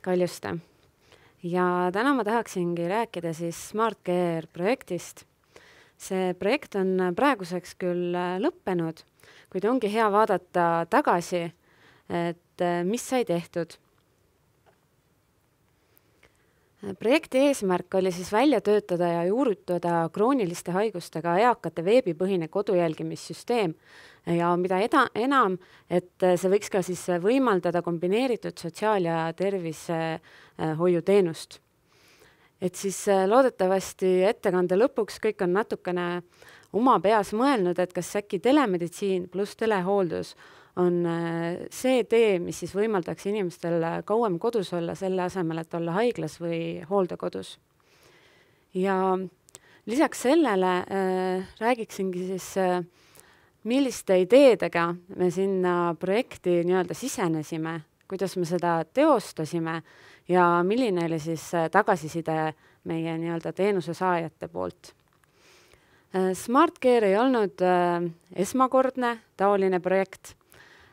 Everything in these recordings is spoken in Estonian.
Kaljuste. Ja täna ma tahaksingi rääkida siis SmartCare projektist. See projekt on praeguseks küll lõppenud, kuid ongi hea vaadata tagasi, et mis sai tehtud. Projekti eesmärk oli siis välja töötada ja juurutada krooniliste haigustega eakate veebipõhine kodujälgimissüsteem ja mida enam, et see võiks ka siis võimaldada kombineeritud sotsiaal- ja tervishoiuteenust. Et siis loodetavasti ettekande lõpuks kõik on natukene oma peas mõelnud, et kas äkki telemeditsiin pluss telehooldus on see tee, mis siis võimaldaks inimestel kauem kodus olla selle asemel, et olla haiglas või hooldekodus. Ja lisaks sellele räägiksingi siis, milliste ideedega me sinna projekti nii-öelda sisenesime, kuidas me seda teostasime ja milline oli siis tagasiside meie nii-öelda teenuse saajate poolt. SmartCare ei olnud esmakordne taoline projekt.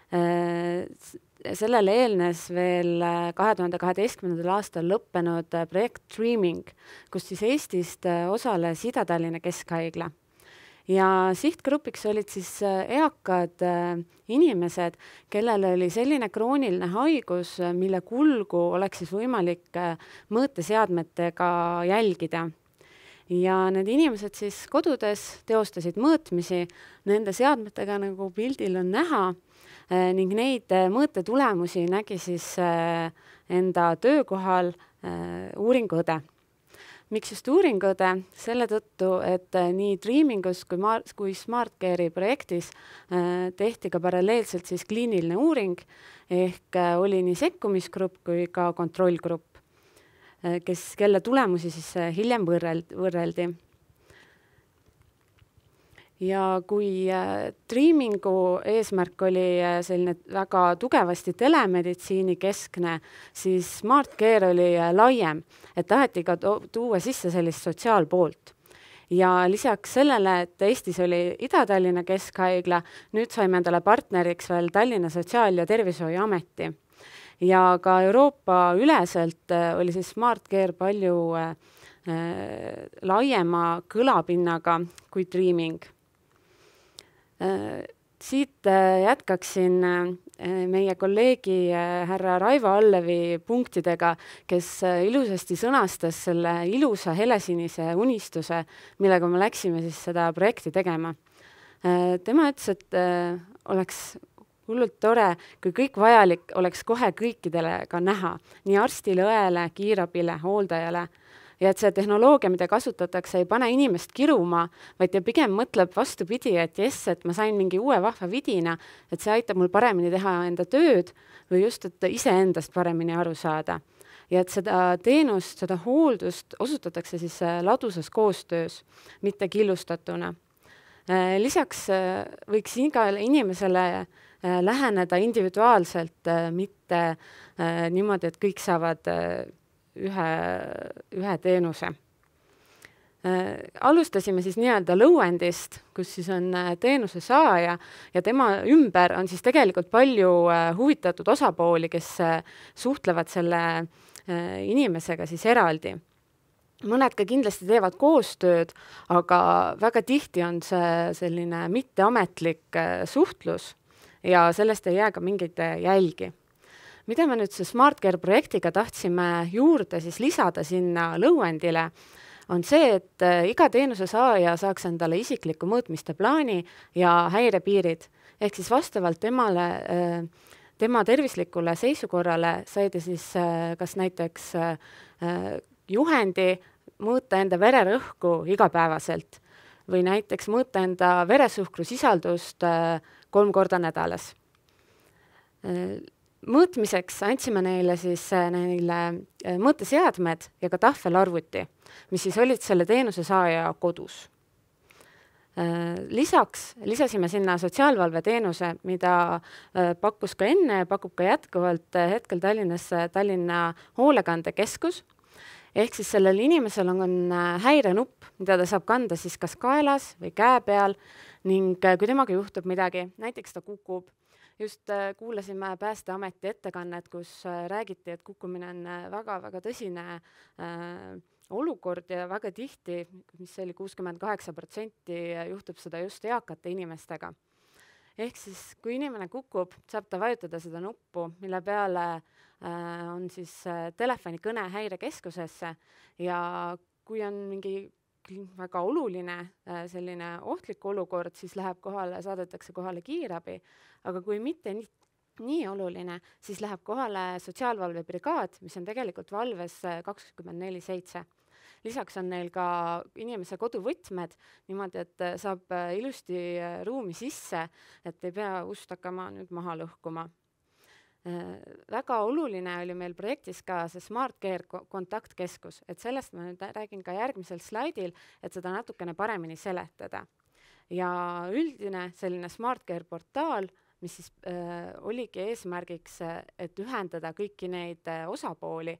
Sellele eelnes veel 2012. aastal lõppenud projekt Dreaming, kus siis Eestist osales Ida-Tallinna Keskhaigla. Ja sihtgrupiks olid siis eakad inimesed, kellel oli selline krooniline haigus, mille kulgu oleks siis võimalik mõõteseadmetega jälgida. Ja need inimesed siis kodudes teostasid mõõtmisi nende seadmetega, nagu pildil on näha, ning neid mõõtetulemusi nägi siis enda töökohal uuringuõde. Miks just uuringuõde? Selle tõttu, et nii Dreamingus kui SmartCare'i projektis tehti ka paralleelselt siis kliiniline uuring, ehk oli nii sekkumisgrupp kui ka kontrollgrupp, kelle tulemusi siis hiljem võrreldi. Ja kui Dreamingu eesmärk oli selline väga tugevasti telemeditsiini keskne, siis SmartCare oli laiem, et taheti ka tuua sisse sellist sotsiaalpoolt. Ja lisaks sellele, et Eestis oli Ida-Tallinna Keskhaigla, nüüd saime endale partneriks veel Tallinna Sotsiaal- ja Tervishoiuameti. Ja ka Euroopa üleselt oli siis SmartCare palju laiema kõlapinnaga kui Dreaming. Siit jätkaksin meie kolleegi härra Raivo Allevi punktidega, kes ilusasti sõnastas selle ilusa helesinise unistuse, millega me läksime siis seda projekti tegema. Tema ütles, et oleks hullult tore, kui kõik vajalik oleks kohe kõikidele ka näha, nii arstile, õele, kiirabile, hooldajale. Ja et see tehnoloogia, mida kasutatakse, ei pane inimest kiruma, vaid ja pigem mõtleb vastupidi, et jess, et ma sain mingi uue vahva vidina, et see aitab mul paremini teha enda tööd või just, et iseendast paremini aru saada. Ja et seda teenust, seda hooldust osutatakse siis ladusas koostöös, mitte killustatuna. Lisaks võiks igale inimesele läheneda individuaalselt, mitte niimoodi, et kõik saavad ühe teenuse. Alustasime siis nii-öelda lõuendist, kus siis on teenuse saaja ja tema ümber on siis tegelikult palju huvitatud osapooli, kes suhtlevad selle inimesega siis eraldi. Mõned ka kindlasti teevad koostööd, aga väga tihti on see selline mitteametlik suhtlus ja sellest ei jää ka mingeid jälgi. Mida me nüüd see SmartCare projektiga tahtsime juurde siis lisada sinna lõuendile, on see, et iga teenuse saaja saaks endale isikliku mõõtmiste plaani ja häirepiirid. Ehk siis vastavalt tema tervislikule seisukorrale saide siis kas näiteks juhendi mõõta enda vererõhku igapäevaselt või näiteks mõõta enda veresuhkru sisaldust 3 korda nädalas. Mõõtmiseks andsime neile mõõteseadmed ja ka tahvelarvuti, mis siis olid selle teenuse saaja kodus. Lisaks lisasime sinna sotsiaalvalve teenuse, mida pakkus ka enne ja pakub ka jätkuvalt hetkel Tallinnas Tallinna hoolekandekeskus. Ehk siis sellel inimesel on häirenupp, mida ta saab kanda siis kas kaelas või käe peal ning kui temaga juhtub midagi, näiteks ta kukub, just kuulasime Päästeameti ettekannet, kus räägiti, et kukkumine on väga-väga tõsine olukord ja väga tihti, mis oli 68%, juhtub seda just eakate inimestega. Ehk siis, kui inimene kukub, saab ta vajutada seda nuppu, mille peale on siis telefonikõne häirekeskusesse ja kui on mingi väga oluline selline ohtlik olukord, siis saadetakse kohale kiirabi, aga kui mitte nii oluline, siis läheb kohale sotsiaalvalvebrigaad, mis on tegelikult valves 24/7. Lisaks on neil ka inimese koduvõtmed, niimoodi, et saab ilusti ruumi sisse, et ei pea ust hakkama nüüd maha lõhkuma. Väga oluline oli meil projektis ka see Smart Care kontaktkeskus, et sellest ma nüüd räägin ka järgmisel slaidil, et seda natukene paremini seletada. Ja üldine selline Smart Care portaal, mis siis oligi eesmärgiks, et ühendada kõiki neid osapooli,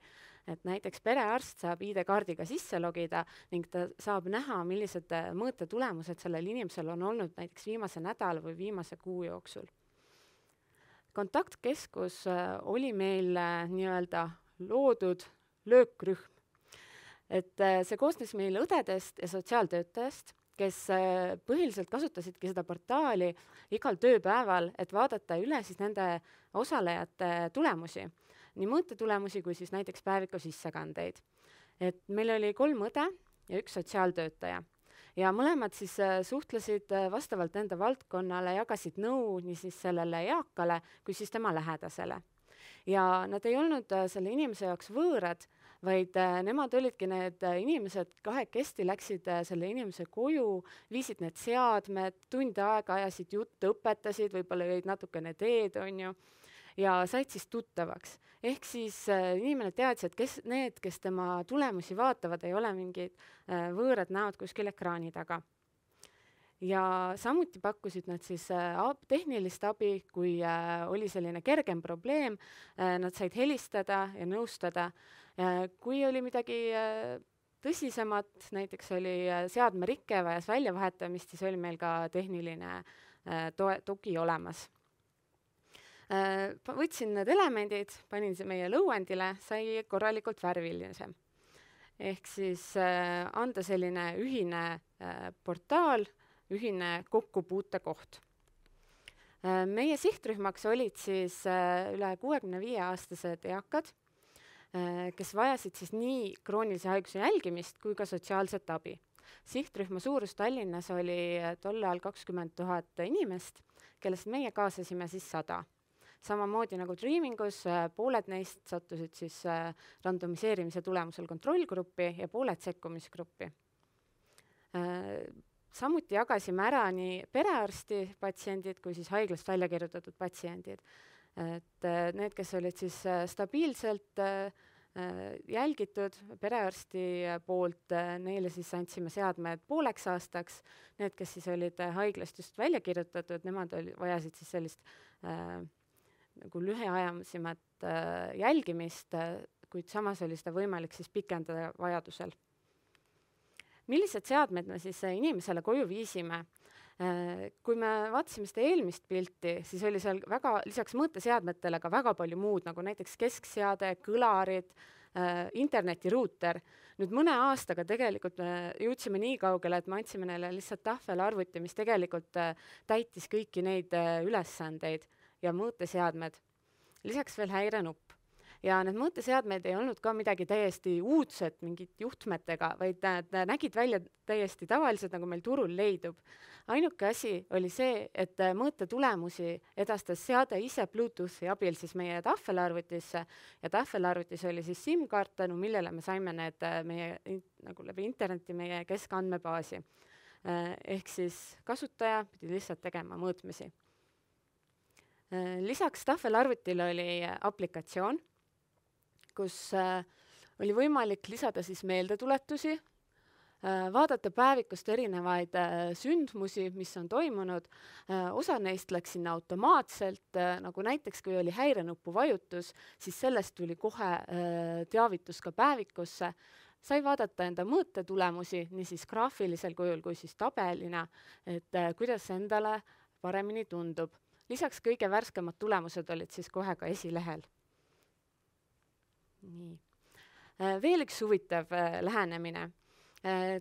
et näiteks perearst saab ID-kaardiga sisse logida ning ta saab näha, millised mõõtetulemused sellel inimesel on olnud näiteks viimase nädala või viimase kuu jooksul. Kontaktkeskus oli meil nii-öelda loodud löökrühm. Et see koosnes meil õdedest ja sotsiaaltöötajast, kes põhiliselt kasutasidki seda portaali igal tööpäeval, et vaadata üle siis nende osalejate tulemusi. Nii mõõtetulemusi kui siis näiteks päeviku sissekandeid. Et meil oli 3 õde ja 1 sotsiaaltöötaja. Ja mõlemad siis suhtlesid vastavalt enda valdkonnale, jagasid nõu nii siis sellele eakale kui siis tema lähedasele. Ja nad ei olnud selle inimese jaoks võõrad, vaid nemad olidki need inimesed, kahekesti läksid selle inimese koju, viisid need seadmed, tund aega ajasid juttu, õpetasid, võib-olla jõid natukene teed, on ju, ja said siis tuttavaks. Ehk siis inimene teadis, et need, kes tema tulemusi vaatavad, ei ole mingid võõrad näod kuskil ekraani taga. Ja samuti pakkusid nad siis tehnilist abi, kui oli selline kergem probleem, nad said helistada ja nõustada. Kui oli midagi tõsisemat, näiteks oli seadmerikke vajas väljavahetamist, siis oli meil ka tehniline tugi olemas. Võtsin need elemendid, panin see meie lõuendile, sai korralikult värvilisem. Ehk siis anda selline ühine portaal, ühine kokkupuutekoht. Meie sihtrühmaks olid siis üle 65-aastased eakad, kes vajasid siis nii kroonilise haiguse jälgimist kui ka sotsiaalset abi. Sihtrühma suurus Tallinnas oli tol ajal 20 000 inimest, kellest meie kaasasime siis 100. Samamoodi nagu Dreamingus, pooled neist sattusid siis randomiseerimise tulemusel kontrollgruppi ja pooled sekkumisgruppi. Samuti jagasime ära nii perearsti patsiendid kui siis haiglast välja kirjutatud patsiendid. Et need, kes olid siis stabiilselt jälgitud perearsti poolt, neile siis andsime seadmed pooleks aastaks. Need, kes siis olid haiglast just välja kirjutatud, nemad vajasid siis sellist nagu lühiajalisemat jälgimist, kuid samas oli seda võimalik siis pikendada vajadusel. Millised seadmed me siis inimesele koju viisime? Kui me vaatasime seda eelmist pilti, siis oli seal lisaks mõõteseadmetele ka väga palju muud, nagu näiteks keskseade, kõlarid, internetiruuter. Nüüd mõne aastaga tegelikult jõudsime nii kaugele, et me andsime neile lihtsalt tahvelarvuti, mis tegelikult täitis kõiki neid ülesandeid ja mõõteseadmed. Lisaks veel häirenupp. Ja need mõõteseadmed ei olnud ka midagi täiesti uudset mingit juhtmetega, vaid nad nägid välja täiesti tavaliselt, nagu meil turul leidub. Ainuke asi oli see, et mõõtetulemusi edastas seade ise Bluetoothi abil siis meie tahvelarvutisse ja tahvelarvutis oli siis SIM-kaart, tänu millele me saime need nagu läbi interneti meie keskandmebaasi. Ehk siis kasutaja pidi lihtsalt tegema mõõtmisi. Lisaks tahvelarvutil oli aplikatsioon, kus oli võimalik lisada siis meeldetuletusi, vaadata päevikust erinevaid sündmusi, mis on toimunud. Osa neist läks sinna automaatselt, nagu näiteks kui oli häirenupu vajutus, siis sellest tuli kohe teavitus ka päevikusse. sai vaadata enda mõõtetulemusi nii siis graafilisel kujul kui siis tabelina, et kuidas endale paremini tundub. Lisaks kõige värskemad tulemused olid siis kohe ka esilehel. Nii. Veel üks huvitav lähenemine.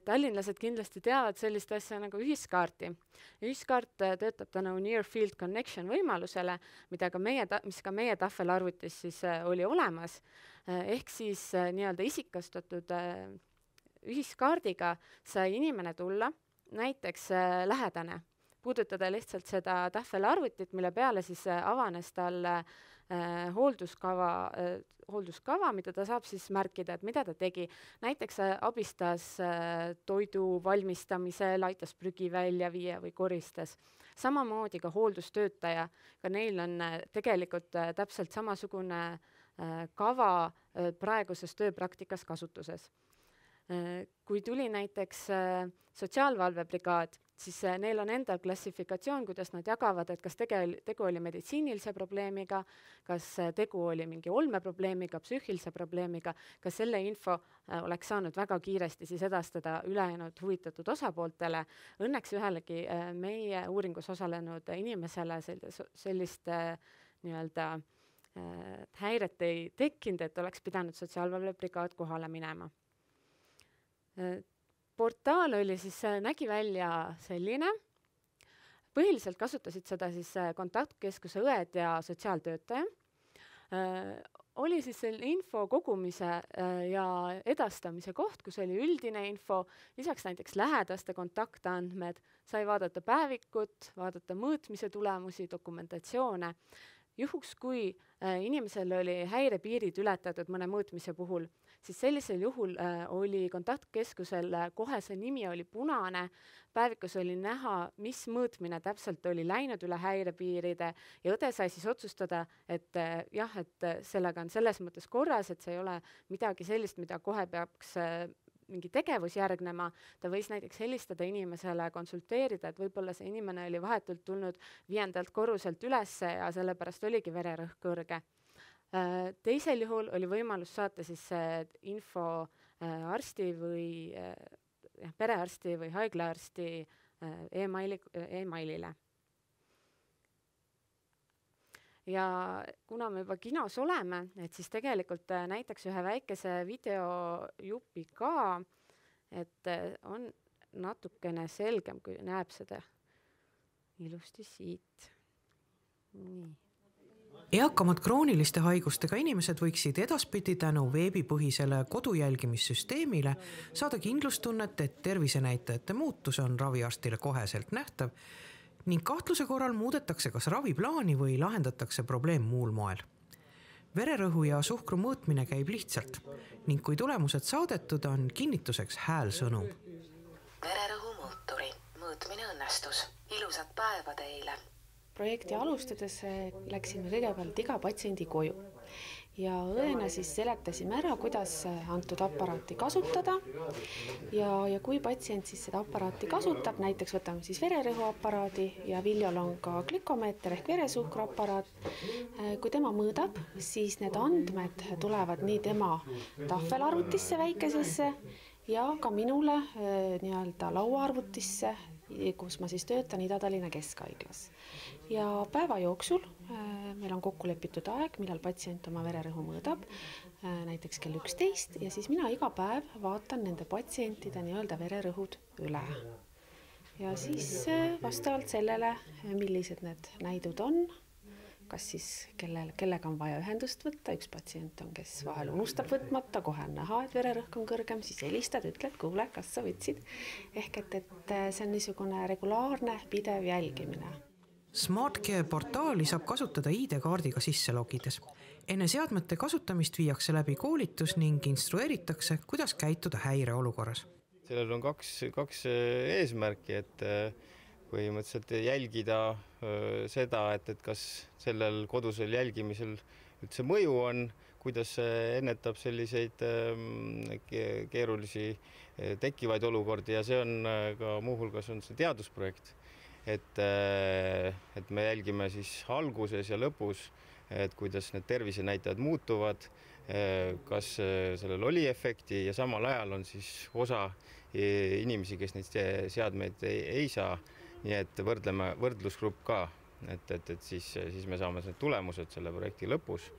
Tallinlased kindlasti teavad sellist asja nagu ühiskaarti. Ühiskaart töötab tänu Near Field Connection võimalusele, mis ka meie tahvelarvutis siis oli olemas. Ehk siis nii-öelda isikastatud ühiskaardiga sai inimene tulla, näiteks lähedane, puudutada lihtsalt seda tahvelarvutit, mille peale siis avanes tal hoolduskava, mida ta saab siis märkida, et mida ta tegi. Näiteks abistas toidu valmistamisel, aitas prügi välja viia või koristas. Samamoodi ka hooldustöötaja, ka neil on tegelikult täpselt samasugune kava praeguses tööpraktikas kasutuses. Kui tuli näiteks sotsiaalvalvebrigaad, siis neil on endal klassifikatsioon, kuidas nad jagavad, et kas tegu oli meditsiinilise probleemiga, kas tegu oli mingi olmeprobleemiga, psüühilise probleemiga, kas selle info oleks saanud väga kiiresti siis edastada ülejäänud huvitatud osapooltele. Õnneks ühelegi meie uuringus osalenud inimesele sellist nii-öelda häiret ei tekkinud, et oleks pidanud sotsiaalvalvebrigaad kohale minema. Portaal oli siis, nägi välja selline. Põhiliselt kasutasid seda siis kontaktkeskuse õed ja sotsiaaltöötaja. Oli siis selle info kogumise ja edastamise koht, kus oli üldine info, lisaks näiteks lähedaste kontaktandmed, sai vaadata päevikut, vaadata mõõtmise tulemusi, dokumentatsioone. Juhuks, kui inimesel oli häirepiirid ületatud mõne mõõtmise puhul, siis sellisel juhul oli kontaktkeskusel kohe see nimi oli punane, päevikus oli näha, mis mõõtmine täpselt oli läinud üle häirepiiride ja õde sai siis otsustada, et jah, et sellega on selles mõttes korras, et see ei ole midagi sellist, mida kohe peaks mingi tegevus järgnema, ta võis näiteks helistada inimesele, konsulteerida, et võib-olla see inimene oli vahetult tulnud 5. korruselt üles ja sellepärast oligi vererõhk kõrge. Teisel juhul oli võimalus saata siis info arsti või perearsti või haiglaarsti e-mailile. Ja kuna me juba kinos oleme, et siis tegelikult näiteks ühe väikese videojupi ka, et on natukene selgem, kui näeb seda ilusti siit. Nii. Eakamad krooniliste haigustega inimesed võiksid edaspidi tänu veebipõhisele kodujälgimissüsteemile saada kindlustunnet, et tervisenäitajate muutus on raviarstile koheselt nähtav ning kahtluse korral muudetakse kas raviplaani või lahendatakse probleem muul moel. Vererõhu ja suhkru mõõtmine käib lihtsalt ning kui tulemused saadetud, on kinnituseks häälsõnum. Vererõhu muuturi. Mõõtmine õnnestus. Ilusat päeva teile. Projekti alustades läksime kõigepealt iga patsiendi koju ja õena siis seletasime ära, kuidas antud aparaati kasutada ja kui patsient siis seda aparaati kasutab, näiteks võtame siis vererõhuaparaadi ja Viljol on ka glükomeeter ehk veresuhkruaparaat. Kui tema mõõdab, siis need andmed tulevad nii tema tahvelarvutisse väikesesse ja ka minule nii-öelda lauaarvutisse, kus ma siis töötan Ida-Tallinna Keskhaiglas. Ja päeva jooksul meil on kokku lepitud aeg, millal patsient oma vererõhu mõõdab, näiteks kell 11 ja siis mina iga päev vaatan nende patsientide nii-öelda vererõhud üle. Ja siis vastavalt sellele, millised need näidud on, kas siis kellega on vaja ühendust võtta, üks patsient on, kes vahel unustab võtmata, kohe on näha, et vererõhk on kõrgem, siis helistad, ütled, kuule, kas sa võtsid. Ehk et see on niisugune regulaarne pidev jälgimine. SmartCare portaali saab kasutada ID-kaardiga sisse logides. Enne seadmete kasutamist viiakse läbi koolitus ning instrueeritakse, kuidas käituda häireolukorras. Sellel on kaks eesmärki, et põhimõtteliselt jälgida seda, et kas sellel kodusel jälgimisel üldse mõju on, kuidas ennetab selliseid keerulisi tekkivaid olukordi ja see on ka muuhulgas on see teadusprojekt, et me jälgime siis alguses ja lõpus et kuidas need tervisenäitajad muutuvad, kas sellel oli efekti ja samal ajal on siis osa inimesi, kes neid seadmeid ei saa, nii et võrdlusgrupp ka, et siis me saame need tulemused selle projekti lõpus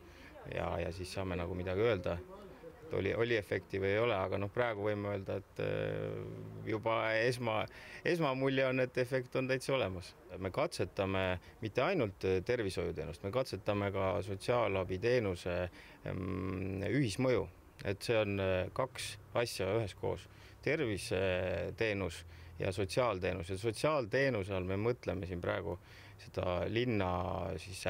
ja siis saame nagu midagi öelda, et oli efekti või ei ole, aga praegu võime öelda, et juba esmamulje on, et efekt on täitsa olemas. Me katsetame mitte ainult tervishoiuteenust, me katsetame ka sotsiaalabiteenuse ühismõju, et see on 2 asja üheskoos, terviseteenus ja sotsiaalteenus. Ja sotsiaalteenuse all me mõtleme siin praegu seda linna siis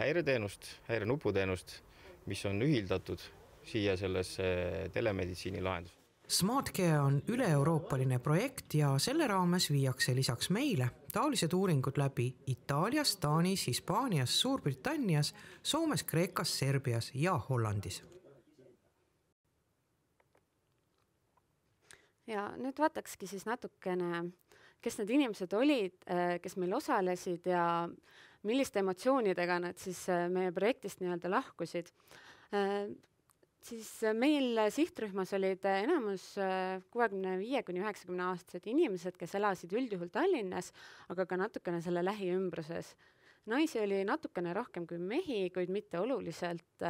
häireteenust, häirenuputeenust, mis on ühildatud siia sellesse telemeditsiini lahendus. SmartCare on üle-euroopaline projekt ja selle raames viiakse lisaks meile taolised uuringud läbi Itaalias, Taanis, Hispaanias, Suurbritannias, Soomes, Kreekas, Serbias ja Hollandis. Ja nüüd vaatakski siis natukene, kes need inimesed olid, kes meil osalesid ja milliste emotsioonidega nad siis meie projektist nii-öelda lahkusid. Siis meil sihtrühmas olid enamus 65–90 aastased inimesed, kes elasid üldjuhul Tallinnas, aga ka natukene selle lähiümbruses. Naisi oli natukene rohkem kui mehi, kuid mitte oluliselt.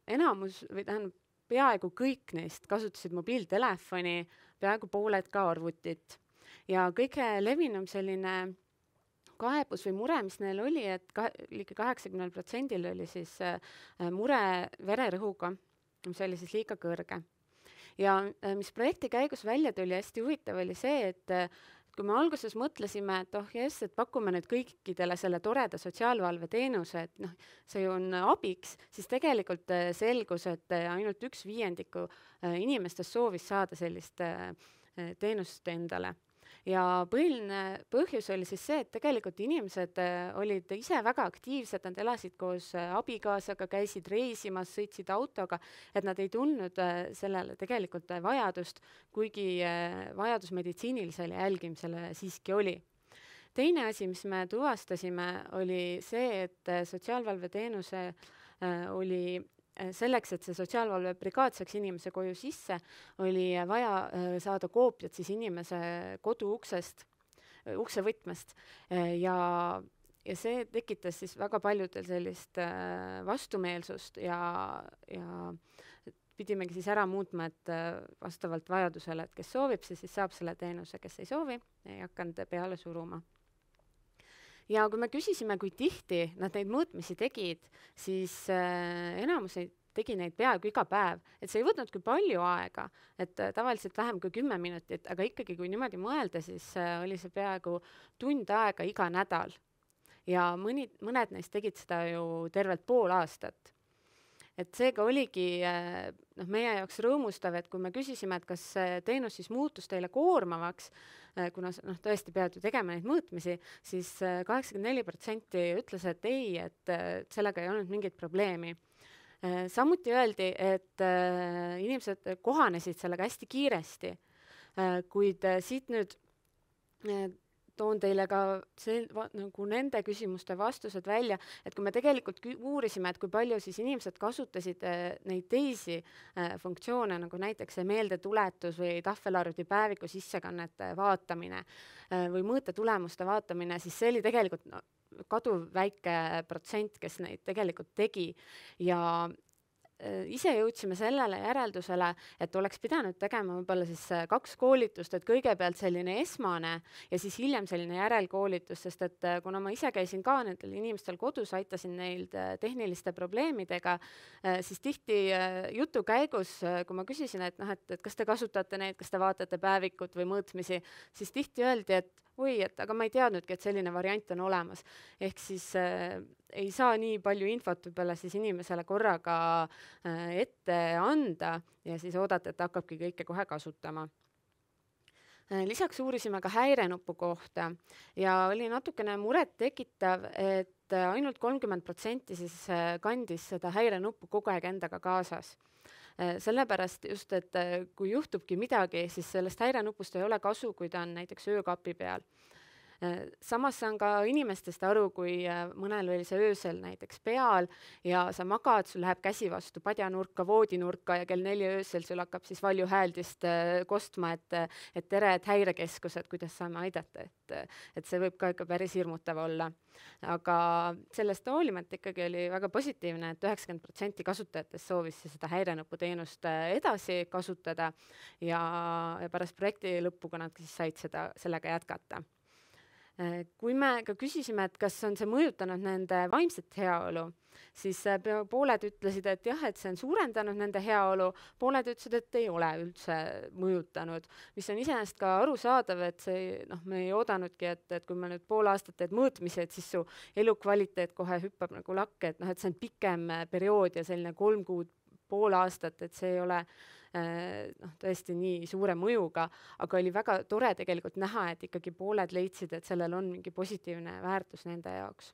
Enamus või tähendab peaaegu kõik neist kasutasid mobiiltelefoni, peaaegu pooled ka arvutit. Ja kõige levinum selline kaebus või mure, mis neil oli, et ligi 80% oli siis mure vererõhuga, mis oli siis liiga kõrge. Ja mis projekti käigus välja tuli hästi huvitav oli see, et kui me alguses mõtlesime, et et pakume nüüd kõikidele selle toreda sotsiaalvalve teenuse, et see on abiks, siis tegelikult selgus, et ainult 1/5 inimestest soovis saada sellist teenust endale. Ja põhiline põhjus oli siis see, et tegelikult inimesed olid ise väga aktiivsed, nad elasid koos abikaasaga, käisid reisimas, sõitsid autoga, et nad ei tundnud sellele tegelikult vajadust, kuigi vajadus meditsiinilisele jälgimisele siiski oli. Teine asi, mis me tuvastasime, oli see, et sotsiaalvalveteenuse oli selleks, et see sotsiaalvalvebrigaad saaks inimese koju sisse, oli vaja saada koopiat siis inimese kodu uksevõtmest. Ja see tekitas siis väga paljudel sellist vastumeelsust ja pidimegi siis ära muutma, et vastavalt vajadusele, et kes soovib, siis saab selle teenuse, kes ei soovi, ei hakanud peale suruma. Ja kui me küsisime, kui tihti nad neid mõõtmisi tegid, siis enamus tegi neid peaaegu iga päev. Et see ei võtnud kui palju aega, et tavaliselt vähem kui 10 minutit, aga ikkagi kui niimoodi mõelda, siis oli see peaaegu tund aega iga nädal. Ja mõned neist tegid seda ju tervelt pool aastat. Et seega oligi meie jaoks rõõmustav, et kui me küsisime, et kas teenus siis muutus teile koormavaks, kuna tõesti pead ju tegema neid mõõtmisi, siis 84% ütles, et ei, et sellega ei olnud mingit probleemi. Samuti öeldi, et inimesed kohanesid sellega hästi kiiresti, kuid siit nüüd toon teile ka nagu nende küsimuste vastused välja, et kui me tegelikult uurisime, et kui palju siis inimesed kasutasid neid teisi funktsioone, nagu näiteks meeldetuletus või tahvelarvuti päeviku sissekannete vaatamine või mõõtetulemuste vaatamine, siis see oli tegelikult kaduv väike protsent, kes neid tegelikult tegi ja ise jõudsime sellele järeldusele, et oleks pidanud tegema võib-olla siis 2 koolitust, et kõigepealt selline esmane ja siis hiljem selline järelkoolitus, sest et kuna ma ise käisin ka nendel inimestel kodus, aitasin neil tehniliste probleemidega, siis tihti jutu käigus, kui ma küsisin, et kas te kasutate neid, kas te vaatate päevikut või mõõtmisi, siis tihti öeldi, et aga ma ei teadnudki, et selline variant on olemas. Ehk siis ei saa nii palju infot võib-olla siis inimesele korraga ette anda ja siis oodata, et hakkabki kõike kohe kasutama. Lisaks uurisime ka häirenupu kohta ja oli natukene muret tekitav, et ainult 30% siis kandis seda häirenuppu kogu aeg endaga kaasas. Sellepärast just, et kui juhtubki midagi, siis sellest häirenupust ei ole kasu, kui ta on näiteks öökapi peal. Samas saan ka inimestest aru, kui mõnel oli see öösel näiteks peal ja sa magad, sul läheb käsi vastu padjanurka, voodinurka ja kell 4 öösel sul hakkab siis valjuhääldist kostma, et tere, et häirekeskused, kuidas saame aidata, et see võib ka ikka päris hirmutav olla. Aga sellest hoolimata ikkagi oli väga positiivne, et 90% kasutajatest soovis seda häirenuputeenust edasi kasutada ja pärast projekti lõppu, kui nad siis said sellega jätkata. Kui me ka küsisime, et kas on see mõjutanud nende vaimset heaolu, siis pooled ütlesid, et jah, et see on suurendanud nende heaolu, pooled ütlesid, et ei ole üldse mõjutanud, mis on iseenesest ka arusaadav, et see, me ei oodanudki, et kui me nüüd pool aastat teed mõõtmisi, et siis su elukvaliteet kohe hüppab nagu lakke, et see on pikem periood ja selline 3 kuud, pool aastat, et see ei ole tõesti nii suure mõjuga, aga oli väga tore tegelikult näha, et ikkagi pooled leidsid, et sellel on mingi positiivne väärtus nende jaoks.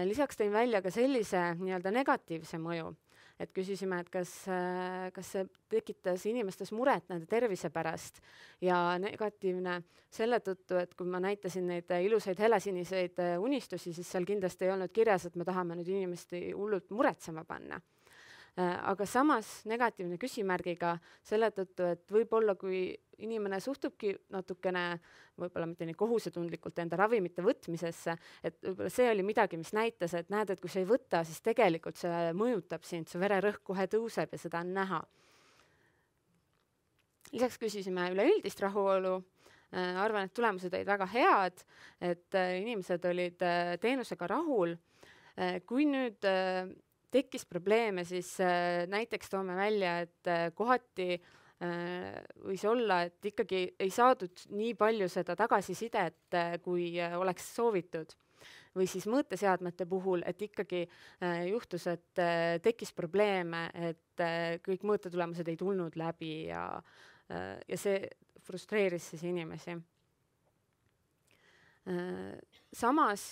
Lisaks tõin välja ka sellise nii-öelda negatiivse mõju, et küsisime, et kas see tekitas inimestes muret nende tervise pärast ja negatiivne selle tõttu, et kui ma näitasin neid ilusaid helesiniseid unistusi, siis seal kindlasti ei olnud kirjas, et me tahame nüüd inimesti hullult muretsema panna. Aga samas negatiivne küsimärgiga selle tõttu, et võib-olla kui inimene suhtubki natukene, võib-olla mitte nii kohusetundlikult enda ravimite võtmisesse, et võib-olla see oli midagi, mis näitas, et näed, et kui sa ei võta, siis tegelikult see mõjutab sind, su vererõhk kohe tõuseb ja seda on näha. Lisaks küsisime üleüldist rahuolu. Arvan, et tulemused olid väga head, et inimesed olid teenusega rahul. Kui nüüd tekkis probleeme, siis näiteks toome välja, et kohati võis olla, et ikkagi ei saadud nii palju seda tagasisidet, kui oleks soovitud. Või siis mõõteseadmete puhul, et ikkagi juhtus, et tekkis probleeme, et kõik mõõtetulemused ei tulnud läbi ja see frustreeris siis inimesi. Samas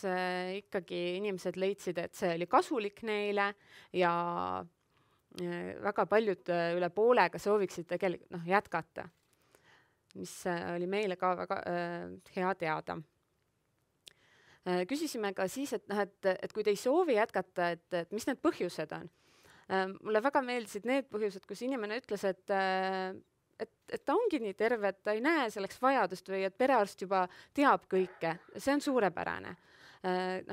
ikkagi inimesed leidsid, et see oli kasulik neile ja väga paljud üle poolega sooviksid tegelikult jätkata, mis oli meile ka väga hea teada. Küsisime ka siis, et kui te ei soovi jätkata, et mis need põhjused on. Mulle väga meeldisid need põhjused, kus inimene ütles, et ta ongi nii terve, et ta ei näe selleks vajadust või et perearst juba teab kõike. See on suurepärane.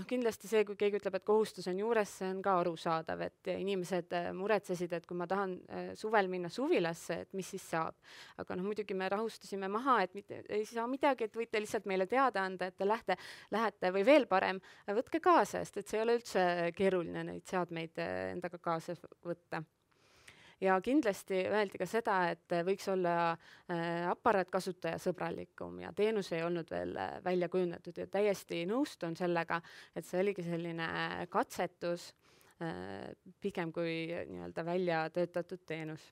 Kindlasti see, kui keegi ütleb, et kohustus on juures, see on ka arusaadav, et inimesed muretsesid, et kui ma tahan suvel minna suvilasse, et mis siis saab. Aga muidugi me rahustasime maha, et ei saa midagi, et võite lihtsalt meile teada anda, et te lähete või veel parem, võtke kaasa, sest et see ei ole üldse keeruline neid seadmeid endaga kaasa võtta. Ja kindlasti öeldi ka seda, et võiks olla aparaat kasutaja sõbralikum ja teenus ei olnud veel välja kujundatud ja täiesti nõustun sellega, et see oligi selline katsetus pigem kui nii-öelda välja töötatud teenus.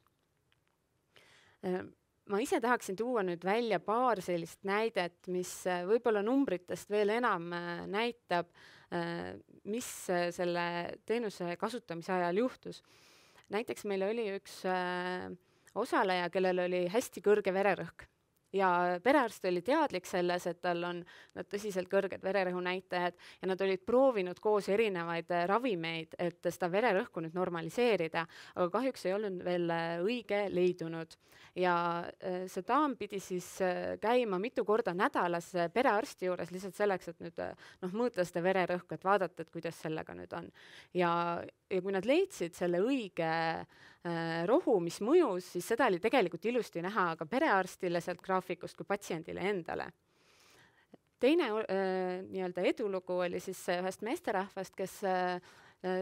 Ma ise tahaksin tuua nüüd välja paar sellist näidet, mis võib-olla numbritest veel enam näitab, mis selle teenuse kasutamise ajal juhtus. Näiteks meil oli üks osaleja, kellel oli hästi kõrge vererõhk ja perearst oli teadlik selles, et tal on tõsiselt kõrged vererõhu näitajad ja nad olid proovinud koos erinevaid ravimeid, et seda vererõhku nüüd normaliseerida, aga kahjuks ei olnud veel õige leidunud. Ja see daam pidi siis käima mitu korda nädalas perearsti juures lihtsalt selleks, et nüüd mõõta seda vererõhku, et vaadata, et kuidas sellega nüüd on. Ja kui nad leidsid selle õige rohu, mis mõjus, siis seda oli tegelikult ilusti näha ka perearstile sealt graafikust kui patsiendile endale. Teine nii-öelda edulugu oli siis ühest meesterahvast, kes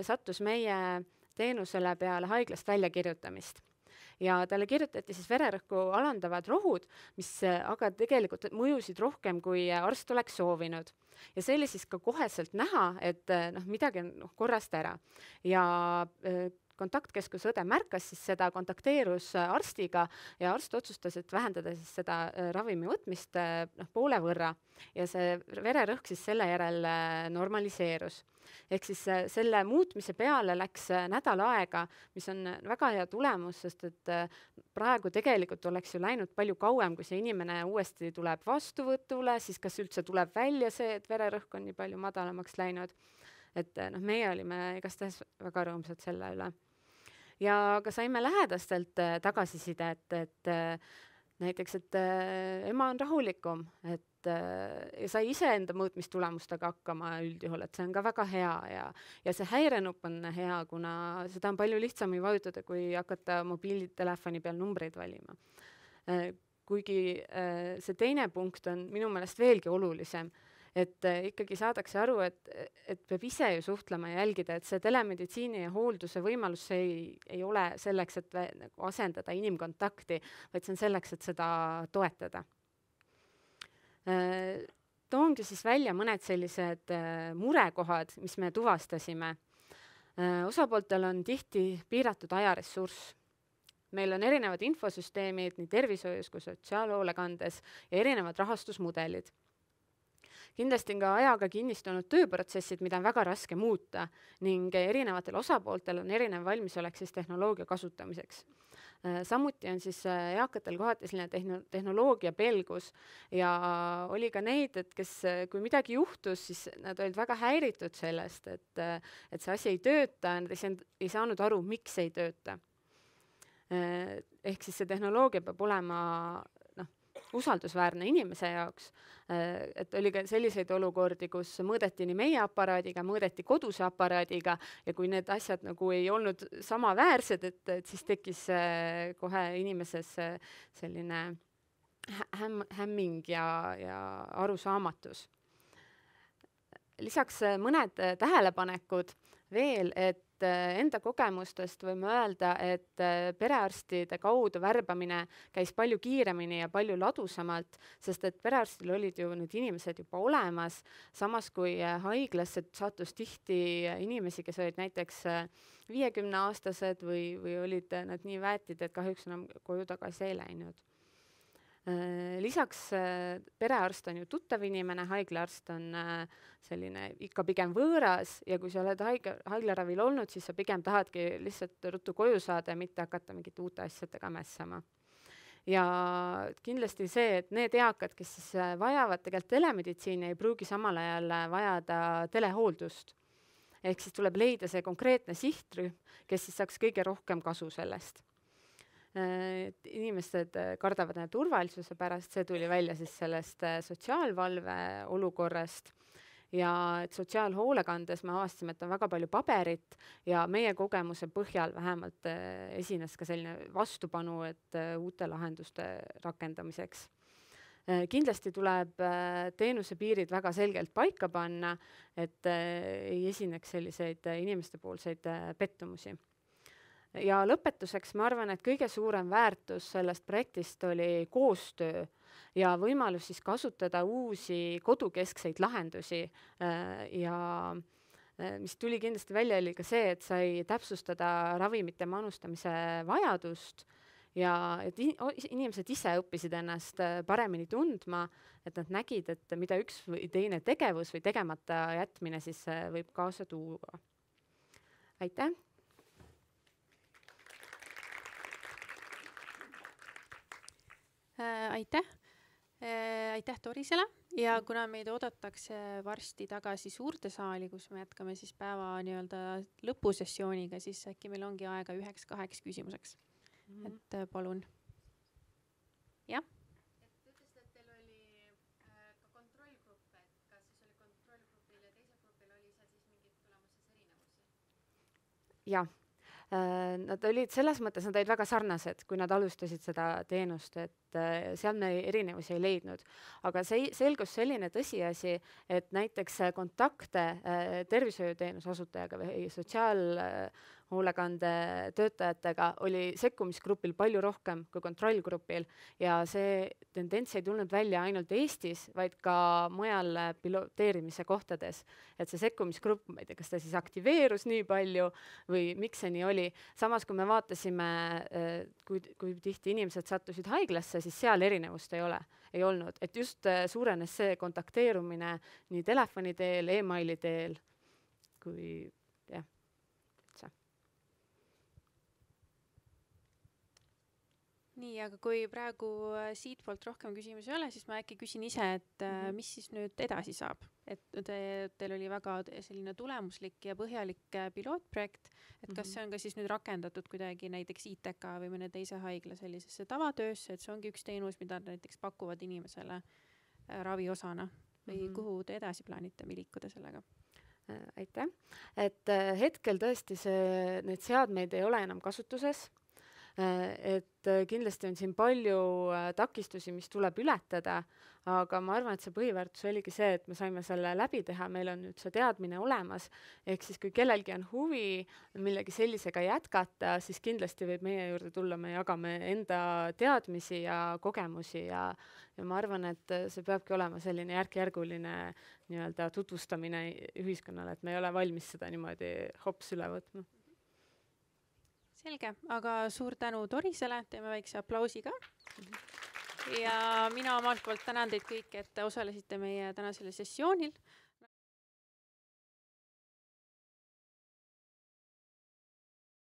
sattus meie teenusele peale haiglast väljakirjutamist. Ja talle kirjutati siis vererõhku alandavad rohud, mis aga tegelikult mõjusid rohkem, kui arst oleks soovinud. Ja see oli siis ka koheselt näha, et midagi on korrast ära. Ja kontaktkeskuse õde märkas siis seda, kontakteerus arstiga ja arst otsustas, et vähendada siis seda ravimi võtmist poole võrra ja see vererõhk siis selle järel normaliseerus. Ehk siis selle muutmise peale läks nädal aega, mis on väga hea tulemus, sest et praegu tegelikult oleks ju läinud palju kauem, kui see inimene uuesti tuleb vastuvõtule, siis kas üldse tuleb välja see, et vererõhk on nii palju madalamaks läinud. Et meie olime igastahes väga rõõmsad selle üle. Ja ka saime lähedastelt tagasisidet, et näiteks, et ema on rahulikum, et ja sai iseenda mõõtmistulemustega hakkama üldjuhul, et see on ka väga hea ja see häirenupp on hea, kuna seda on palju lihtsam vajutada, kui hakata mobiilitelefoni peal numbreid valima. Kuigi see teine punkt on minu meelest veelgi olulisem, et ikkagi saadakse aru, et peab ise ju suhtlema ja jälgida, et see telemeditsiini ja hoolduse võimalus ei ole selleks, et asendada inimkontakti, vaid see on selleks, et seda toetada. Toongi siis välja mõned sellised murekohad, mis me tuvastasime. Osapooltel on tihti piiratud ajaressurss. Meil on erinevad infosüsteemid nii tervishoius kui sotsiaalhoolekandes ja erinevad rahastusmudelid. Kindlasti on ka ajaga kinnistunud tööprotsessid, mida on väga raske muuta ning erinevatel osapooltel on erinev valmisolek siis tehnoloogia kasutamiseks. Samuti on siis eakatel kohati selline tehnoloogia pelgus ja oli ka neid, et kes, kui midagi juhtus, siis nad olid väga häiritud sellest, et see asi ei tööta, nad ei saanud aru, miks ei tööta. Ehk siis see tehnoloogia peab olema usaldusväärne inimese jaoks, et oli ka selliseid olukordi, kus mõõdeti nii meie aparaadiga, mõõdeti koduse aparaadiga ja kui need asjad nagu ei olnud samaväärsed, et siis tekkis kohe inimeses selline hämming ja arusaamatus. Lisaks mõned tähelepanekud veel, et enda kogemustest võime öelda, et perearstide kaudu värbamine käis palju kiiremini ja palju ladusamalt, sest et perearstil olid ju need inimesed juba olemas, samas kui haiglasse sattus tihti inimesi, kes olid näiteks 50-aastased või olid nad nii väetid, et kahjuks enam koju tagasi ei läinud. Lisaks perearst on ju tuttav inimene, haiglaarst on selline ikka pigem võõras ja kui sa oled haiglaravil olnud, siis sa pigem tahadki lihtsalt ruttu koju saada ja mitte hakata mingit uute asjadega mässama. Ja kindlasti see, et need eakad, kes siis vajavad tegelikult telemeditsiini, ei pruugi samal ajal vajada telehooldust. Ehk siis tuleb leida see konkreetne sihtrühm, kes siis saaks kõige rohkem kasu sellest. Inimesed kardavad turvalisuse pärast, see tuli välja siis sellest sotsiaalvalve olukorrast ja et sotsiaalhoolekandes me avastasime, et on väga palju paberit ja meie kogemuse põhjal vähemalt esines ka selline vastupanu, et uute lahenduste rakendamiseks. Kindlasti tuleb teenuse piirid väga selgelt paika panna, et ei esineks selliseid inimestepoolseid pettumusi. Ja lõpetuseks ma arvan, et kõige suurem väärtus sellest projektist oli koostöö ja võimalus siis kasutada uusi kodukeskseid lahendusi ja mis tuli kindlasti välja, oli ka see, et sai täpsustada ravimite manustamise vajadust ja et inimesed ise õppisid ennast paremini tundma, et nad nägid, et mida üks või teine tegevus või tegemata jätmine siis võib kaasa tuua. Aitäh! Aitäh Torisele ja kuna meid oodatakse varsti tagasi suurde saali, kus me jätkame siis päeva nii-öelda lõpusessiooniga, siis äkki meil ongi aega 1-2 küsimuseks. Et palun. Jah? Et ütlesid, et teil oli ka kontrollgrupp, et kas siis oli kontrollgrupil ja teisel grupil oli seal siis mingid tulemuses erinevusi? Jah. Nad olid selles mõttes, nad olid väga sarnased, kui nad alustasid seda teenust, et et seal me erinevusi ei leidnud. Aga selgus selline tõsiasi, et näiteks kontakte tervishoiuteenuse osutajaga või sotsiaalhoolekande töötajatega oli sekkumisgrupil palju rohkem kui kontrollgrupil ja see tendents ei tulnud välja ainult Eestis, vaid ka mujal piloteerimise kohtades. Et see sekkumisgrupp, ma ei tea, kas ta siis aktiveerus nii palju või miks see nii oli. Samas, kui me vaatasime, kui tihti inimesed sattusid haiglasse, siis seal erinevust ei olnud. Et just suurenes see kontakteerumine nii telefoni teel, e-maili teel, kui jah, see. Nii, aga kui praegu siit poolt rohkem küsimusi ei ole, siis ma äkki küsin ise, et mis siis nüüd edasi saab? Et teil oli väga selline tulemuslik ja põhjalik pilootprojekt, et kas see on ka siis nüüd rakendatud kuidagi näiteks ITK või mõne teise haigla sellisesse tavatöösse, et see ongi üks teenus, mida näiteks pakuvad inimesele ravi osana või kuhu te edasi plaanite liikuda sellega? Aitäh. Et hetkel tõesti need seadmeid ei ole enam kasutuses. Et kindlasti on siin palju takistusi, mis tuleb ületada, aga ma arvan, et see põhiväärtus oligi see, et me saime selle läbi teha, meil on nüüd see teadmine olemas, ehk siis kui kellelgi on huvi millegi sellisega jätkata, siis kindlasti võib meie juurde tulla, me jagame enda teadmisi ja kogemusi ja ma arvan, et see peabki olema selline järk-järguline nii-öelda tutvustamine ühiskonnale, et me ei ole valmis seda niimoodi hops üle võtma. Selge, aga suur tänu Dorisele, teeme väikse aplausi ka. Ja mina omalt poolt tänan teid kõik, et osalesite meie tänasel sessioonil.